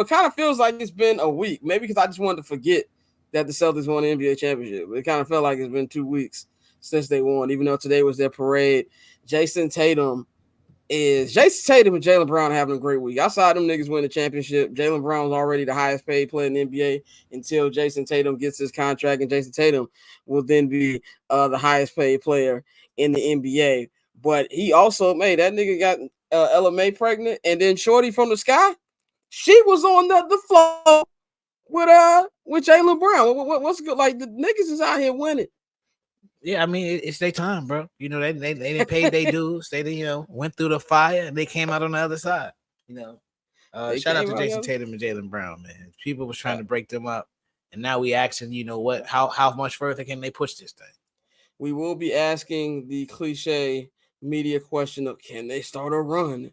it kind of feels like it's been a week. Maybe because I just wanted to forget that the Celtics won the NBA championship. It kind of felt like it's been 2 weeks since they won, even though today was their parade. Jason Tatum and Jaylen Brown having a great week. I saw them niggas win the championship. Jaylen Brown was already the highest paid player in the NBA until Jason Tatum gets his contract, and Jason Tatum will then be the highest paid player in the NBA. But he also made that nigga got LMA pregnant, and then Shorty from the Sky, she was on the floor with Jaylen Brown. What's good? Like the niggas is out here winning. Yeah, I mean it's their time, bro. You know they didn't pay their dues. They went through the fire and they came out on the other side. Shout out to Jason Tatum and Jaylen Brown, man. People was trying to break them up, and now we asking, how much further can they push this thing? We will be asking the cliche media question of can they start a run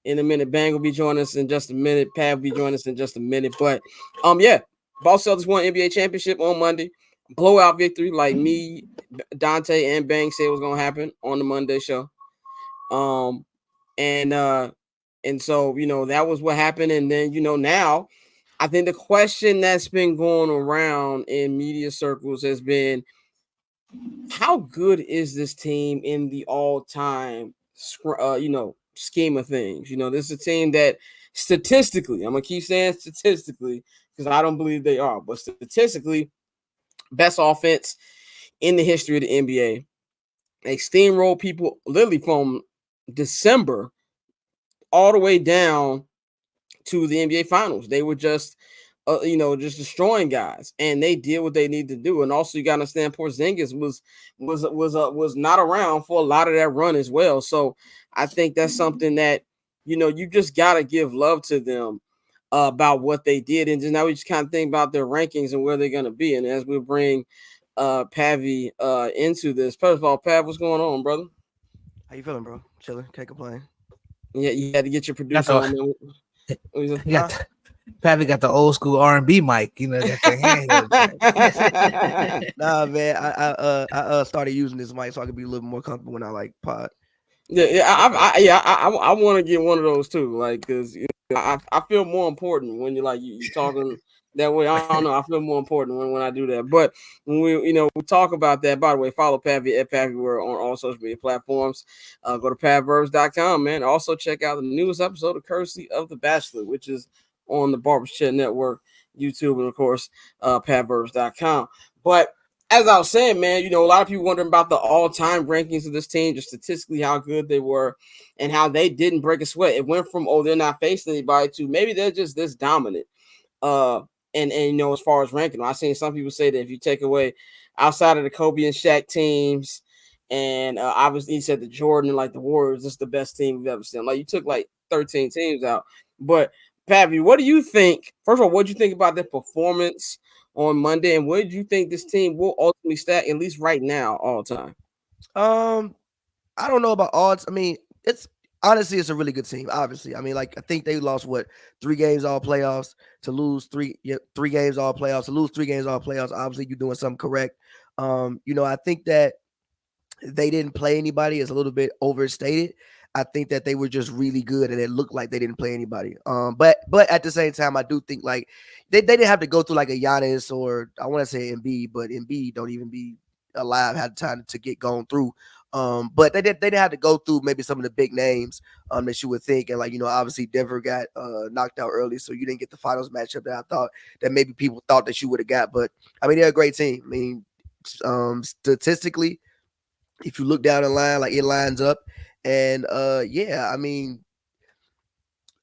in a minute. Bang will be joining us in just a minute. Pav will be joining us in just a minute. But Boston Celtics won NBA championship on Monday. Blowout victory, like me, Dante, and Bang said was gonna happen on the Monday show. And so that was what happened. And then now I think the question that's been going around in media circles has been, how good is this team in the all-time scheme of things? This is a team that statistically, I'm gonna keep saying statistically because I don't believe they are, but statistically, best offense in the history of the NBA. They steamroll people literally from December all the way down to the NBA Finals. They were just just destroying guys, and they did what they need to do. And also, you got to understand, Porzingis was not around for a lot of that run as well. So I think that's something that you just got to give love to them about what they did, and just now we just kind of think about their rankings and where they're going to be. And as we bring Pavy into this, first of all, Pav, what's going on, brother? How you feeling, bro? Chilling, can't complain. Yeah, you had to get your producer on. Pavy got the old school R&B mic, got the hand. Nah, man, I started using this mic so I could be a little more comfortable when I pod. I want to get one of those too, like, because I feel more important when you're talking that way. I don't know, I feel more important when I do that. But when we talk about that, by the way, follow Pavy at Pavy World on all social media platforms. Go to pavverbs.com, man. Also check out the newest episode of Courtesy of The Bachelor, which is on the Barbers Chat Network, YouTube, and of course pavverbs.com. But as I was saying, man, a lot of people wondering about the all-time rankings of this team, just statistically how good they were and how they didn't break a sweat. It went from, they're not facing anybody to maybe they're just this dominant. And as far as ranking, I've seen some people say that if you take away outside of the Kobe and Shaq teams, and obviously he said the Jordan and the Warriors, this is the best team we've ever seen. You took 13 teams out. But Pavy, what do you think? First of all, what do you think about their performance on Monday, and where do you think this team will ultimately stack, at least right now, all time? I don't know about odds. I mean, it's a really good team. Obviously, I mean, I think they lost 3 games all playoffs to lose 3 games all playoffs to lose 3 games all playoffs. Obviously, you're doing something correct. I think that they didn't play anybody is a little bit overstated. I think that they were just really good, and it looked like they didn't play anybody. But at the same time, I do think they didn't have to go through a Giannis or I want to say Embiid, but Embiid don't even be alive, had time to get going through. But they didn't have to go through maybe some of the big names that you would think, and obviously Denver got knocked out early, so you didn't get the finals matchup that I thought that maybe people thought that you would have got. But I mean, they're a great team. I mean, statistically, if you look down the line, it lines up. And I mean,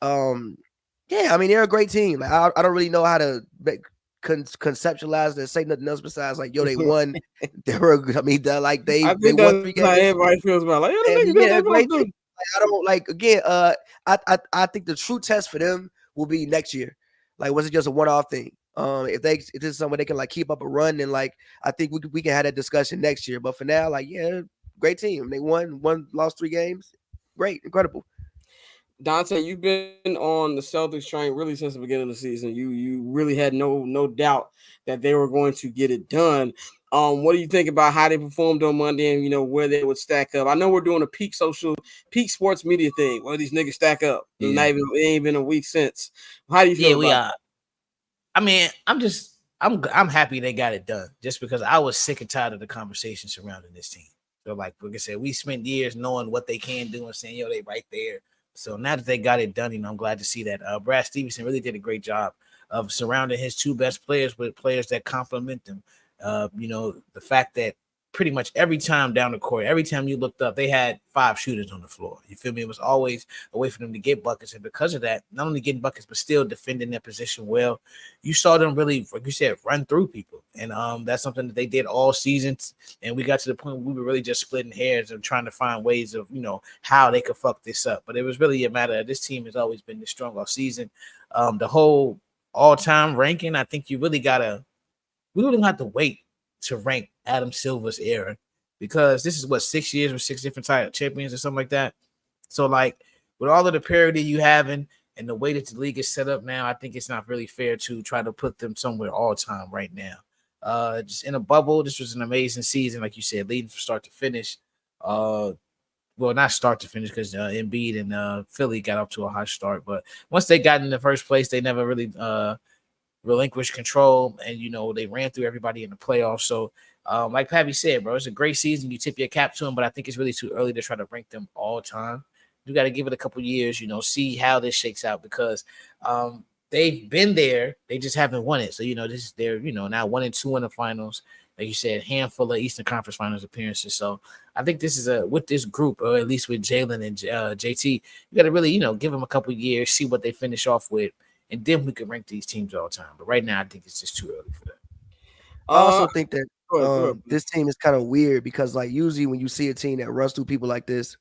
they're a great team. I don't really know how to conceptualize and say nothing else besides they won. They were, I mean, they won 3 games. How everybody feels about great team. I don't again. I think the true test for them will be next year. Was it just a one-off thing? If this is somewhere they can keep up a run, then I think we can have that discussion next year. But for now, great team. They lost 3 games. Great, incredible. Dante, you've been on the Celtics train really since the beginning of the season. You really had no doubt that they were going to get it done. What do you think about how they performed on Monday and where they would stack up? I know we're doing a peak sports media thing where these niggas stack up. Yeah, It ain't been a week since. How do you feel yeah, we about are. I mean, I'm happy they got it done just because I was sick and tired of the conversation surrounding this team. So like I said, we spent years knowing what they can do and saying, yo, they right there. So now that they got it done, I'm glad to see that. Brad Stevenson really did a great job of surrounding his two best players with players that complement them. The fact that pretty much every time down the court, every time you looked up, they had five shooters on the floor. You feel me? It was always a way for them to get buckets. And because of that, not only getting buckets, but still defending their position well, you saw them really, like you said, run through people. And that's something that they did all season. And we got to the point where we were really just splitting hairs and trying to find ways of, how they could fuck this up. But it was really a matter of this team has always been this strong all season. The whole all-time ranking, I think we wouldn't have to wait to rank Adam Silver's era because this is what 6 years with six different title champions or something like that. So like with all of the parity you having and the way that the league is set up now, I think it's not really fair to try to put them somewhere all time right now. Just in a bubble, this was an amazing season, like you said, leading from start to finish. Well, not start to finish because Embiid and Philly got up to a hot start, but once they got in the first place, they never really relinquished control, and they ran through everybody in the playoffs. So, like Pavy said, bro, it's a great season. You tip your cap to them, but I think it's really too early to try to rank them all time. You got to give it a couple years, see how this shakes out because they've been there, they just haven't won it. So they're now 1-2 in the finals. Like you said, handful of Eastern Conference Finals appearances. So I think this is with this group, or at least with Jalen and JT, you got to really give them a couple years, see what they finish off with, and then we can rank these teams all the time. But right now, I think it's just too early for that. I Uh, also think that go ahead. this team is kind of weird because like usually when you see a team that runs through people like this,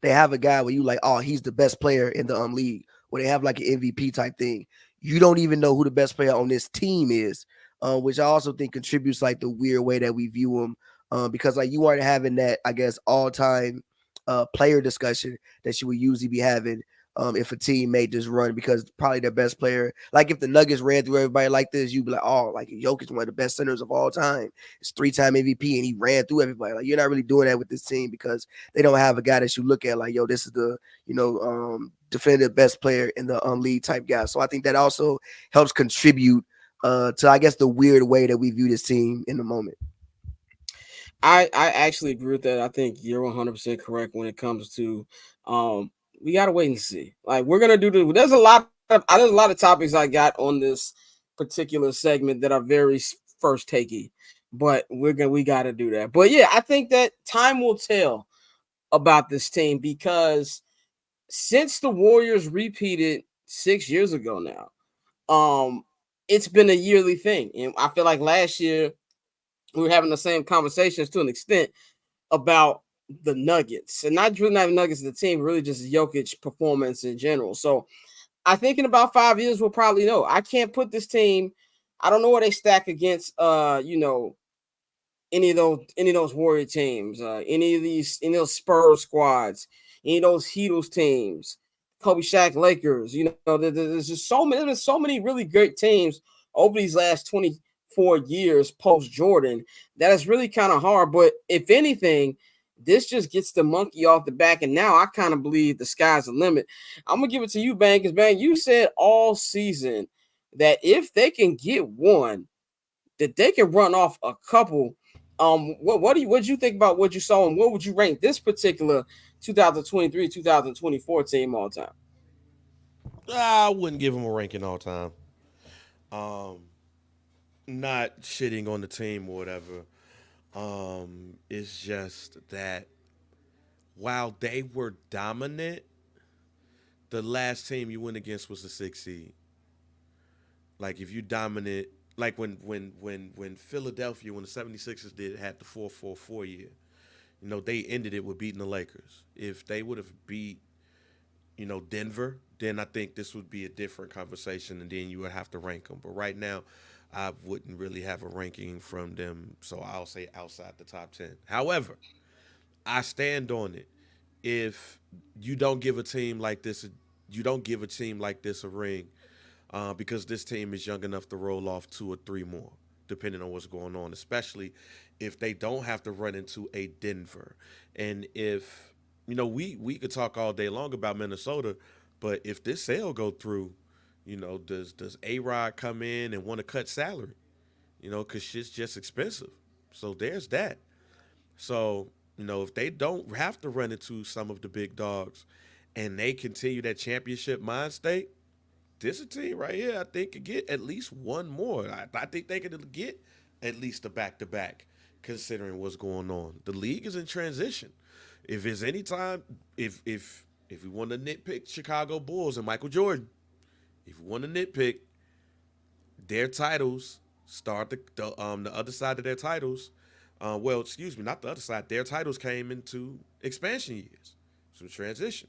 they have a guy where you like, oh, he's the best player in the league, or they have like an MVP type thing. You don't even know who the best player on this team is, which I also think contributes like the weird way that we view them, because like you aren't having that, I guess, all time player discussion that you would usually be having. If a team made this run, because probably their best player, like if the Nuggets ran through everybody like this, you'd be like, oh, like Jokic, one of the best centers of all time. It's 3-time MVP and he ran through everybody. Like you're not really doing that with this team because they don't have a guy that you look at like, yo, this is the definitive best player in the league type guy. So I think that also helps contribute to, I guess, the weird way that we view this team in the moment. I actually agree with that. I think you're 100% correct when it comes to we gotta wait and see. Like we're gonna do the. There's a lot of topics I got on this particular segment that are very first takey, but we gotta do that. But yeah, I think that time will tell about this team because since the Warriors repeated 6 years ago now, it's been a yearly thing, and I feel like last year we were having the same conversations to an extent about the Nuggets, and not really not Nuggets the team, really just Jokic performance in general. So I think in about 5 years we'll probably know. I can't put this team. I don't know where they stack against any of those Warrior teams, any of those Spurs squads, any of those Heatles teams, Kobe Shaq Lakers. There's just so many. There's so many really great teams over these last 24 years post Jordan that is really kind of hard. But if anything, this just gets the monkey off the back, and now I kind of believe the sky's the limit. I'm gonna give it to you, Bang, because Bang, you said all season that if they can get one, that they can run off a couple. What do you think about what you saw, and what would you rank this particular 2023-2024 team all time? I wouldn't give them a ranking all time. Um, Not shitting on the team or whatever. It's just that while they were dominant, the last team you went against was the 6th seed. Like if you dominant, like when Philadelphia, when the 76ers did had the 4-4-4 year, they ended it with beating the Lakers. If they would have beat, Denver, then I think this would be a different conversation, and then you would have to rank them. But right now, I wouldn't really have a ranking from them, so I'll say outside the top 10. However, I stand on it. If you don't give a team like this, you don't give a team like this a ring, because this team is young enough to roll off 2 or 3 more. depending on what's going on, especially if they don't have to run into a Denver. And if, we could talk all day long about Minnesota, but if this sale go through, does A-Rod come in and want to cut salary? Because shit's just expensive. So there's that. So, if they don't have to run into some of the big dogs and they continue that championship mind state, this a team right here, I think, could get at least one more. I think they could get at least a back-to-back, considering what's going on. The league is in transition. If there's any time, if we want to nitpick Chicago Bulls and Michael Jordan, if we want to nitpick their titles, start the other side of their titles. Not the other side. Their titles came into expansion years, some transition.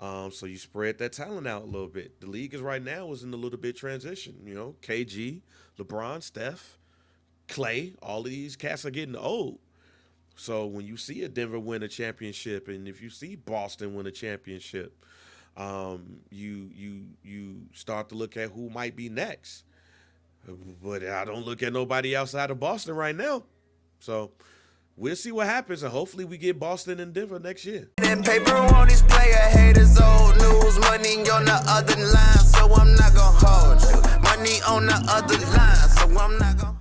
So you spread that talent out a little bit. The league is right now is in a little bit transition. KG, LeBron, Steph, Clay, all of these cats are getting old. So when you see a Denver win a championship, and if you see Boston win a championship, you start to look at who might be next. But I don't look at nobody outside of Boston right now. So we'll see what happens, and hopefully we get Boston and Denver next year. That paper on this player haters, old news, money on the other line, so I'm not gonna hold you. Money on the other line, so I'm not gonna